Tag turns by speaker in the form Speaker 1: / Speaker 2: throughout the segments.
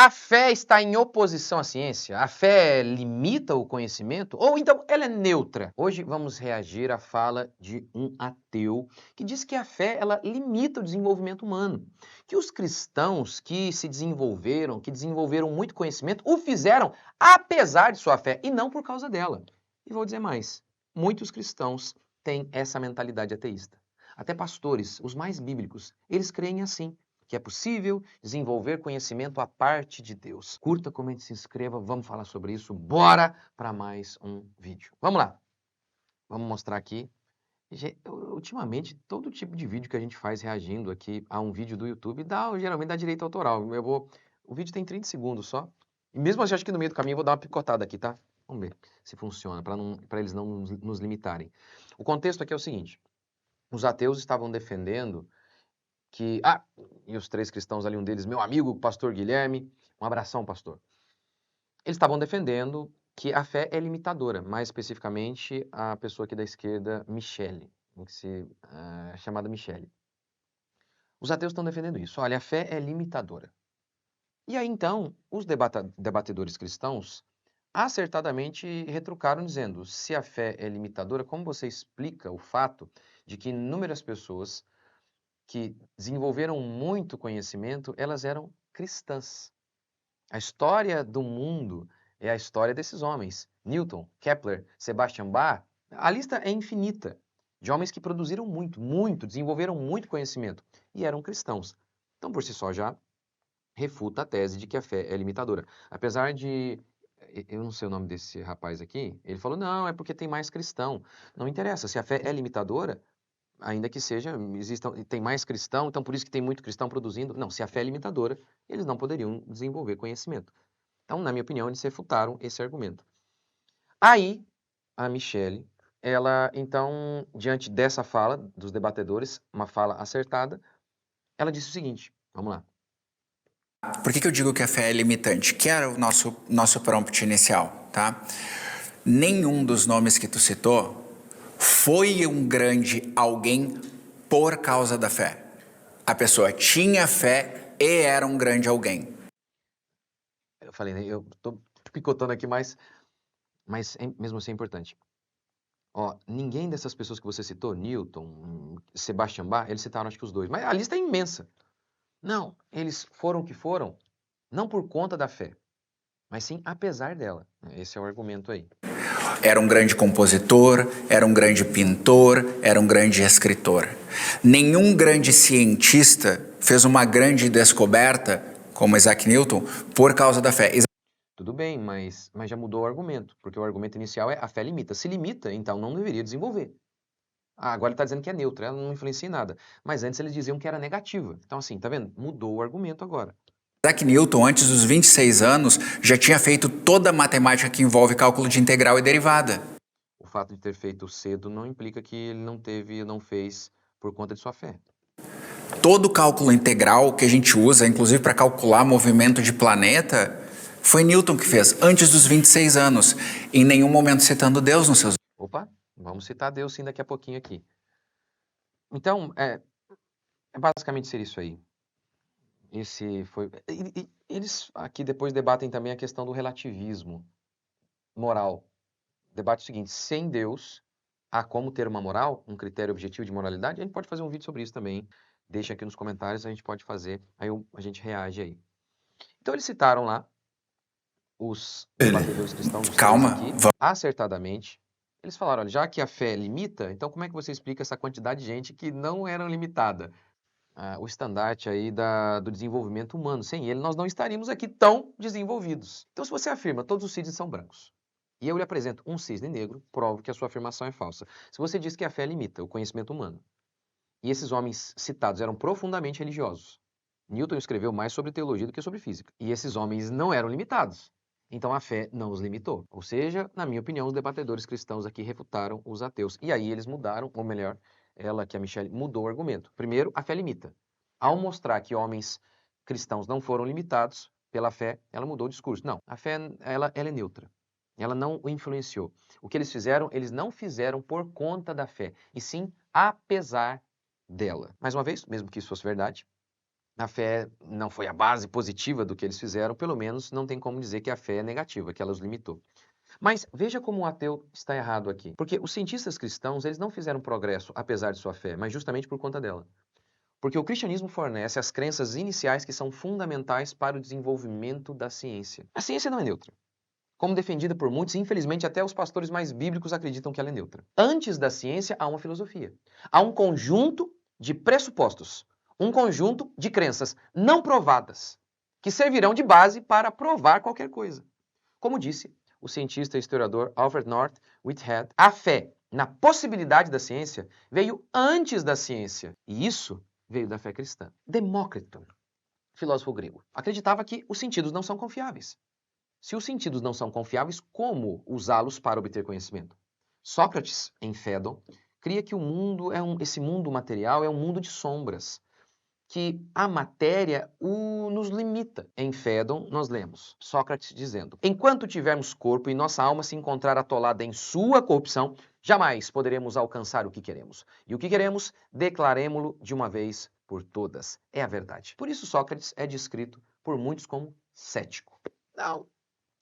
Speaker 1: A fé está em oposição à ciência? A fé limita o conhecimento? Ou então ela é neutra? Hoje vamos reagir à fala de um ateu que diz que a fé ela limita o desenvolvimento humano. Que os cristãos que se desenvolveram, que desenvolveram muito conhecimento, o fizeram apesar de sua fé e não por causa dela. E vou dizer mais, muitos cristãos têm essa mentalidade ateísta. Até pastores, os mais bíblicos, eles creem assim, que é possível desenvolver conhecimento à parte de Deus. Curta, comente, se inscreva, vamos falar sobre isso. Bora para mais um vídeo. Vamos lá. Vamos mostrar aqui. Ultimamente, todo tipo de vídeo que a gente faz reagindo aqui a um vídeo do YouTube geralmente dá direito autoral. O vídeo tem 30 segundos só. E mesmo assim, acho que no meio do caminho eu vou dar uma picotada aqui, tá? Vamos ver se funciona, para eles não nos limitarem. O contexto aqui é o seguinte. Os ateus estavam defendendo que... e os três cristãos ali, um deles, meu amigo, o pastor Guilherme. Um abração, pastor. Eles estavam defendendo que a fé é limitadora, mais especificamente a pessoa aqui da esquerda, Michele, chamada Michele. Os ateus estão defendendo isso. Olha, a fé é limitadora. E aí, então, os debatedores cristãos acertadamente retrucaram dizendo, se a fé é limitadora, como você explica o fato de que inúmeras pessoas que desenvolveram muito conhecimento, elas eram cristãs? A história do mundo é a história desses homens. Newton, Kepler, Sebastian Bach, a lista é infinita de homens que produziram muito, desenvolveram muito conhecimento e eram cristãos. Então, por si só, já refuta a tese de que a fé é limitadora. Apesar de... Eu não sei o nome desse rapaz aqui, ele falou, não, é porque tem mais cristão. Não interessa, se a fé é limitadora, ainda que seja, tem mais cristão, então por isso que tem muito cristão produzindo. Não, se a fé é limitadora, eles não poderiam desenvolver conhecimento. Então, na minha opinião, eles refutaram esse argumento. Aí, a Michele, ela, então, diante dessa fala dos debatedores, uma fala acertada, ela disse o seguinte, vamos lá.
Speaker 2: Por que eu digo que a fé é limitante? Que era o nosso prompt inicial, tá? Nenhum dos nomes que tu citou foi um grande alguém por causa da fé. A pessoa tinha fé e era um grande alguém.
Speaker 1: Eu falei, né, eu tô picotando aqui, mas mesmo assim é importante. Ó, ninguém dessas pessoas que você citou, Newton, Sebastian Bach, eles citaram acho que os dois, mas a lista é imensa. Não, eles foram o que foram, não por conta da fé, mas sim apesar dela. Esse é o argumento aí.
Speaker 2: Era um grande compositor, era um grande pintor, era um grande escritor. Nenhum grande cientista fez uma grande descoberta, como Isaac Newton, por causa da fé.
Speaker 1: Tudo bem, mas já mudou o argumento, porque o argumento inicial é a fé limita. Se limita, então não deveria desenvolver. Agora ele está dizendo que é neutra, ela não influencia em nada. Mas antes eles diziam que era negativa. Então assim, tá vendo? Mudou o argumento agora.
Speaker 2: Isaac Newton, antes dos 26 anos, já tinha feito toda a matemática que envolve cálculo de integral e derivada.
Speaker 1: O fato de ter feito cedo não implica que ele não fez por conta de sua fé.
Speaker 2: Todo o cálculo integral que a gente usa, inclusive para calcular movimento de planeta, foi Newton que fez, antes dos 26 anos, em nenhum momento citando Deus nos seus...
Speaker 1: Opa, vamos citar Deus sim daqui a pouquinho aqui. Então, é basicamente ser isso aí. Esse foi... Eles aqui depois debatem também a questão do relativismo moral. Debate o seguinte, sem Deus, há como ter uma moral, um critério objetivo de moralidade? A gente pode fazer um vídeo sobre isso também. Deixa aqui nos comentários, a gente pode fazer, aí a gente reage aí. Então eles citaram lá os debatedores cristãos, os três aqui, acertadamente. Eles falaram, olha, já que a fé limita, então como é que você explica essa quantidade de gente que não era limitada? O estandarte aí do desenvolvimento humano. Sem ele, nós não estaríamos aqui tão desenvolvidos. Então, se você afirma todos os cisnes são brancos, e eu lhe apresento um cisne negro, provo que a sua afirmação é falsa. Se você diz que a fé limita o conhecimento humano, e esses homens citados eram profundamente religiosos, Newton escreveu mais sobre teologia do que sobre física, e esses homens não eram limitados, então a fé não os limitou. Ou seja, na minha opinião, os debatedores cristãos aqui refutaram os ateus. E aí eles mudaram, ou melhor, ela, que a Michele, mudou o argumento. Primeiro, a fé limita. Ao mostrar que homens cristãos não foram limitados pela fé, ela mudou o discurso. Não, a fé ela é neutra. Ela não o influenciou. O que eles fizeram, eles não fizeram por conta da fé, e sim apesar dela. Mais uma vez, mesmo que isso fosse verdade, a fé não foi a base positiva do que eles fizeram, pelo menos não tem como dizer que a fé é negativa, que ela os limitou. Mas veja como o ateu está errado aqui. Porque os cientistas cristãos, eles não fizeram progresso apesar de sua fé, mas justamente por conta dela. Porque o cristianismo fornece as crenças iniciais que são fundamentais para o desenvolvimento da ciência. A ciência não é neutra. Como defendida por muitos, infelizmente até os pastores mais bíblicos acreditam que ela é neutra. Antes da ciência, há uma filosofia. Há um conjunto de pressupostos, um conjunto de crenças não provadas, que servirão de base para provar qualquer coisa. Como disse o cientista e historiador Alfred North Whitehead, a fé na possibilidade da ciência veio antes da ciência, e isso veio da fé cristã. Demócrito, filósofo grego, acreditava que os sentidos não são confiáveis. Se os sentidos não são confiáveis, como usá-los para obter conhecimento? Sócrates, em Fédon, cria que o mundo esse mundo material é um mundo de sombras, que a matéria nos limita. Em Fédon, nós lemos Sócrates dizendo: enquanto tivermos corpo e nossa alma se encontrar atolada em sua corrupção, jamais poderemos alcançar o que queremos. E o que queremos, declaremo-lo de uma vez por todas. É a verdade. Por isso Sócrates é descrito por muitos como cético. Não.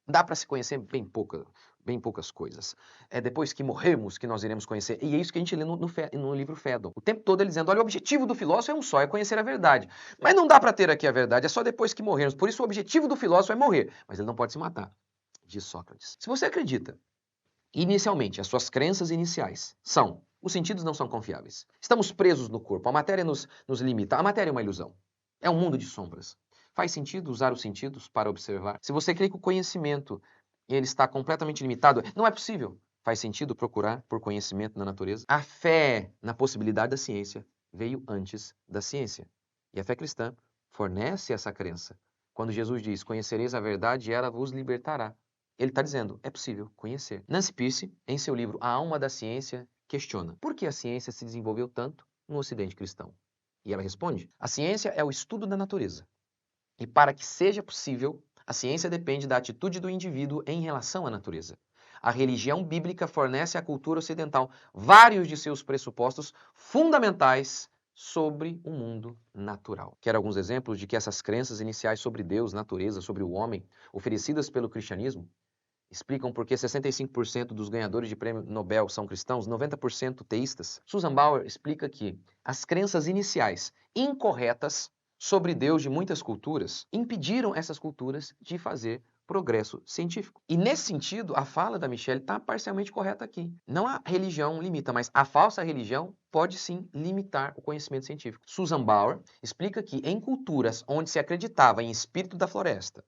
Speaker 1: Dá para se conhecer bem poucas coisas. É depois que morrermos que nós iremos conhecer. E é isso que a gente lê no livro Fédon. O tempo todo ele dizendo, olha, o objetivo do filósofo é um só, é conhecer a verdade. Mas não dá para ter aqui a verdade, é só depois que morrermos. Por isso o objetivo do filósofo é morrer. Mas ele não pode se matar, diz Sócrates. Se você acredita, inicialmente, as suas crenças iniciais são, os sentidos não são confiáveis. Estamos presos no corpo, a matéria nos limita. A matéria é uma ilusão. É um mundo de sombras. Faz sentido usar os sentidos para observar? Se você crê que o conhecimento ele está completamente limitado, não é possível. Faz sentido procurar por conhecimento na natureza? A fé na possibilidade da ciência veio antes da ciência. E a fé cristã fornece essa crença. Quando Jesus diz, conhecereis a verdade e ela vos libertará. Ele está dizendo, é possível conhecer. Nancy Pearce, em seu livro A Alma da Ciência, questiona por que a ciência se desenvolveu tanto no Ocidente cristão? E ela responde, a ciência é o estudo da natureza. E para que seja possível, a ciência depende da atitude do indivíduo em relação à natureza. A religião bíblica fornece à cultura ocidental vários de seus pressupostos fundamentais sobre o mundo natural. Quero alguns exemplos de que essas crenças iniciais sobre Deus, natureza, sobre o homem, oferecidas pelo cristianismo, explicam por que 65% dos ganhadores de prêmio Nobel são cristãos, 90% teístas. Susan Bauer explica que as crenças iniciais incorretas sobre Deus de muitas culturas impediram essas culturas de fazer progresso científico. E nesse sentido, a fala da Michelle está parcialmente correta aqui. Não a religião limita, mas a falsa religião pode sim limitar o conhecimento científico. Susan Bauer explica que em culturas onde se acreditava em espírito da floresta,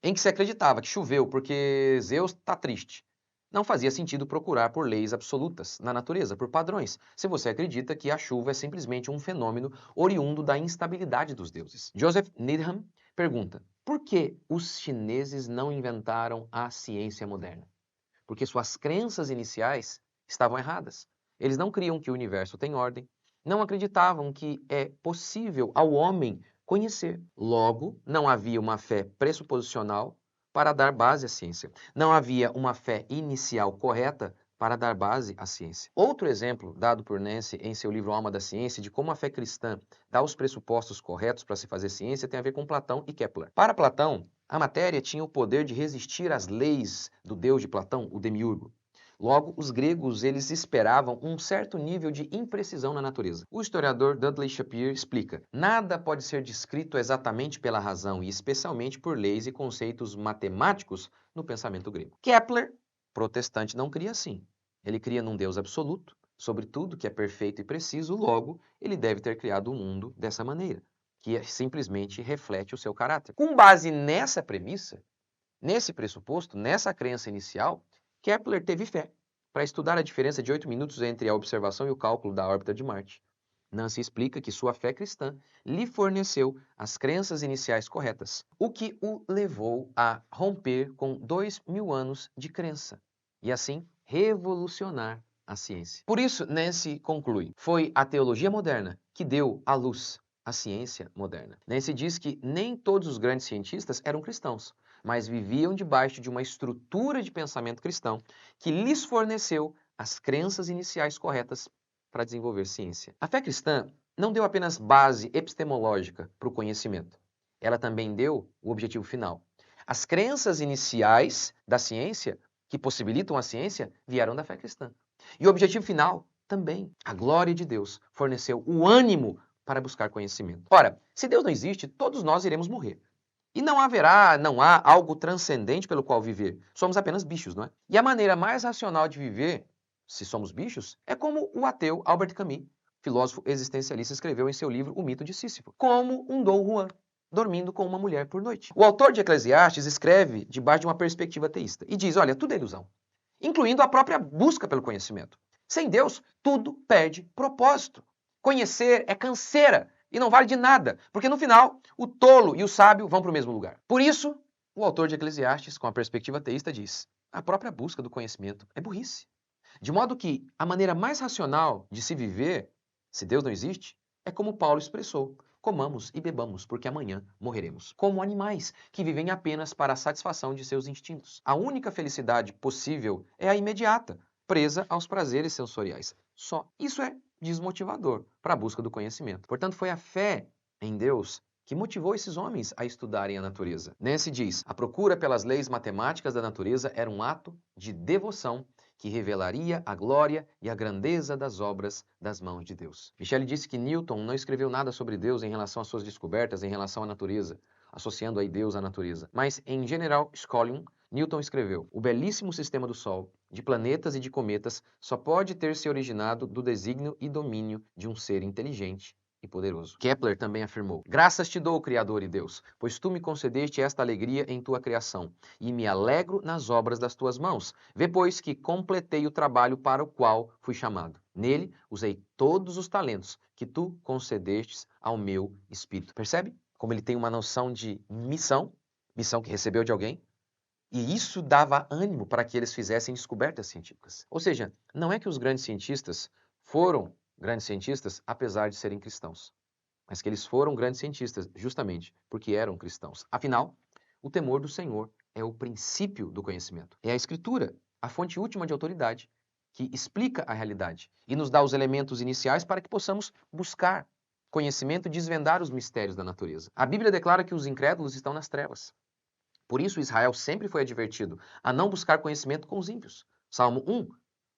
Speaker 1: em que se acreditava que choveu porque Zeus está triste, não fazia sentido procurar por leis absolutas na natureza, por padrões, se você acredita que a chuva é simplesmente um fenômeno oriundo da instabilidade dos deuses. Joseph Needham pergunta, por que os chineses não inventaram a ciência moderna? Porque suas crenças iniciais estavam erradas. Eles não criam que o universo tem ordem, não acreditavam que é possível ao homem conhecer. Logo, não havia uma fé pressuposicional para dar base à ciência. Não havia uma fé inicial correta para dar base à ciência. Outro exemplo dado por Nancy em seu livro Alma da Ciência de como a fé cristã dá os pressupostos corretos para se fazer ciência tem a ver com Platão e Kepler. Para Platão, a matéria tinha o poder de resistir às leis do deus de Platão, o demiurgo. Logo, os gregos eles esperavam um certo nível de imprecisão na natureza. O historiador Dudley Shapiro explica: nada pode ser descrito exatamente pela razão e especialmente por leis e conceitos matemáticos no pensamento grego. Kepler, protestante, não cria assim. Ele cria num Deus absoluto, sobre tudo que é perfeito e preciso, logo, ele deve ter criado o mundo dessa maneira, que simplesmente reflete o seu caráter. Com base nessa premissa, nesse pressuposto, nessa crença inicial, Kepler teve fé para estudar a diferença de 8 minutos entre a observação e o cálculo da órbita de Marte. Nancy explica que sua fé cristã lhe forneceu as crenças iniciais corretas, o que o levou a romper com 2000 anos de crença e assim revolucionar a ciência. Por isso, Nancy conclui, foi a teologia moderna que deu à luz a ciência moderna. Nancy diz que nem todos os grandes cientistas eram cristãos, mas viviam debaixo de uma estrutura de pensamento cristão que lhes forneceu as crenças iniciais corretas para desenvolver ciência. A fé cristã não deu apenas base epistemológica para o conhecimento. Ela também deu o objetivo final. As crenças iniciais da ciência, que possibilitam a ciência, vieram da fé cristã. E o objetivo final também. A glória de Deus forneceu o ânimo para buscar conhecimento. Ora, se Deus não existe, todos nós iremos morrer. E não há algo transcendente pelo qual viver. Somos apenas bichos, não é? E a maneira mais racional de viver, se somos bichos, é como o ateu Albert Camus, filósofo existencialista, escreveu em seu livro O Mito de Sísifo, como um Dom Juan, dormindo com uma mulher por noite. O autor de Eclesiastes escreve debaixo de uma perspectiva ateísta e diz, olha, tudo é ilusão, incluindo a própria busca pelo conhecimento. Sem Deus, tudo perde propósito. Conhecer é canseira e não vale de nada, porque no final, o tolo e o sábio vão para o mesmo lugar. Por isso, o autor de Eclesiastes, com a perspectiva ateísta, diz, a própria busca do conhecimento é burrice. De modo que a maneira mais racional de se viver, se Deus não existe, é como Paulo expressou, comamos e bebamos, porque amanhã morreremos. Como animais que vivem apenas para a satisfação de seus instintos. A única felicidade possível é a imediata, presa aos prazeres sensoriais. Só. Isso é desmotivador para a busca do conhecimento. Portanto, foi a fé em Deus que motivou esses homens a estudarem a natureza. Nancy diz, a procura pelas leis matemáticas da natureza era um ato de devoção que revelaria a glória e a grandeza das obras das mãos de Deus. Michele disse que Newton não escreveu nada sobre Deus em relação às suas descobertas em relação à natureza, associando aí Deus à natureza. Mas, em General Scholium, Newton escreveu, o belíssimo sistema do Sol, de planetas e de cometas, só pode ter se originado do desígnio e domínio de um ser inteligente e poderoso. Kepler também afirmou, graças te dou, Criador e Deus, pois tu me concedeste esta alegria em tua criação, e me alegro nas obras das tuas mãos. Vê, pois, que completei o trabalho para o qual fui chamado. Nele usei todos os talentos que tu concedestes ao meu espírito. Percebe como ele tem uma noção de missão que recebeu de alguém? E isso dava ânimo para que eles fizessem descobertas científicas. Ou seja, não é que os grandes cientistas foram grandes cientistas apesar de serem cristãos, mas que eles foram grandes cientistas justamente porque eram cristãos. Afinal, o temor do Senhor é o princípio do conhecimento. É a Escritura, a fonte última de autoridade, que explica a realidade e nos dá os elementos iniciais para que possamos buscar conhecimento e desvendar os mistérios da natureza. A Bíblia declara que os incrédulos estão nas trevas. Por isso, Israel sempre foi advertido a não buscar conhecimento com os ímpios. Salmo 1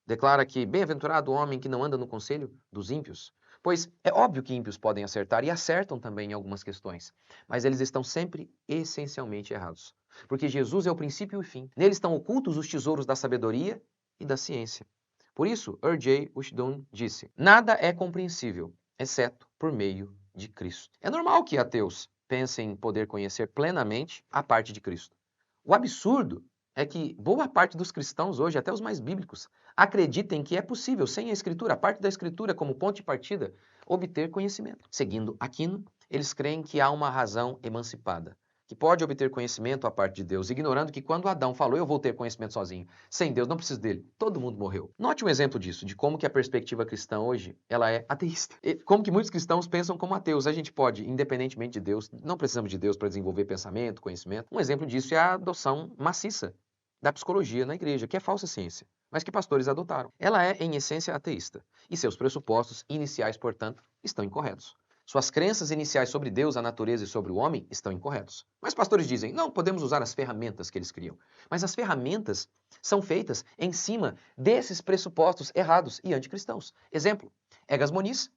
Speaker 1: declara que bem-aventurado o homem que não anda no conselho dos ímpios. Pois é óbvio que ímpios podem acertar e acertam também em algumas questões, mas eles estão sempre essencialmente errados. Porque Jesus é o princípio e o fim. Nele estão ocultos os tesouros da sabedoria e da ciência. Por isso, R.J. Ushdun disse, nada é compreensível, exceto por meio de Cristo. É normal que ateus pensem em poder conhecer plenamente a parte de Cristo. O absurdo é que boa parte dos cristãos hoje, até os mais bíblicos, acreditem que é possível, sem a Escritura, a parte da Escritura como ponto de partida, obter conhecimento. Seguindo Aquino, eles creem que há uma razão emancipada, que pode obter conhecimento à parte de Deus, ignorando que quando Adão falou, eu vou ter conhecimento sozinho, sem Deus, não preciso dele, todo mundo morreu. Note um exemplo disso, de como que a perspectiva cristã hoje, ela é ateísta. E como que muitos cristãos pensam como ateus. A gente pode, independentemente de Deus, não precisamos de Deus para desenvolver pensamento, conhecimento. Um exemplo disso é a adoção maciça da psicologia na igreja, que é falsa ciência, mas que pastores adotaram. Ela é, em essência, ateísta, e seus pressupostos iniciais, portanto, estão incorretos. Suas crenças iniciais sobre Deus, a natureza e sobre o homem estão incorretos. Mas pastores dizem, não, podemos usar as ferramentas que eles criam. Mas as ferramentas são feitas em cima desses pressupostos errados e anticristãos. Exemplo, Egas Moniz,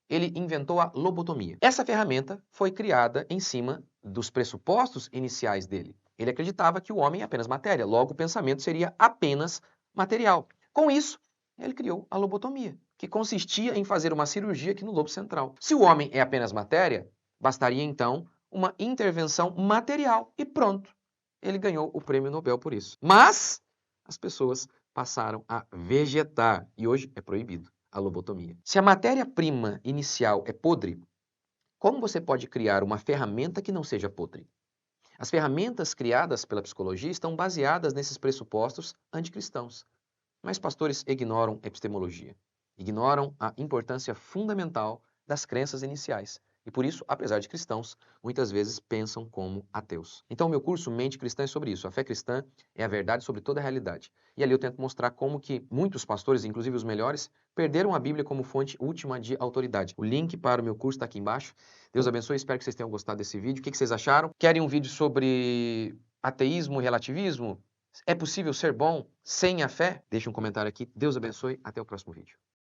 Speaker 1: ele inventou a lobotomia. Essa ferramenta foi criada em cima dos pressupostos iniciais dele. Ele acreditava que o homem é apenas matéria, logo o pensamento seria apenas material. Com isso, ele criou a lobotomia, que consistia em fazer uma cirurgia aqui no lobo central. Se o homem é apenas matéria, bastaria então uma intervenção material e pronto. Ele ganhou o prêmio Nobel por isso. Mas as pessoas passaram a vegetar e hoje é proibido a lobotomia. Se a matéria-prima inicial é podre, como você pode criar uma ferramenta que não seja podre? As ferramentas criadas pela psicologia estão baseadas nesses pressupostos anticristãos. Mas pastores ignoram epistemologia, ignoram a importância fundamental das crenças iniciais, E por isso, apesar de cristãos, muitas vezes pensam como ateus. Então, o meu curso Mente Cristã é sobre isso. A fé cristã é a verdade sobre toda a realidade. E ali eu tento mostrar como que muitos pastores, inclusive os melhores, perderam a Bíblia como fonte última de autoridade. O link para o meu curso está aqui embaixo. Deus abençoe, espero que vocês tenham gostado desse vídeo. O que vocês acharam? Querem um vídeo sobre ateísmo e relativismo? É possível ser bom sem a fé? Deixe um comentário aqui. Deus abençoe. Até o próximo vídeo.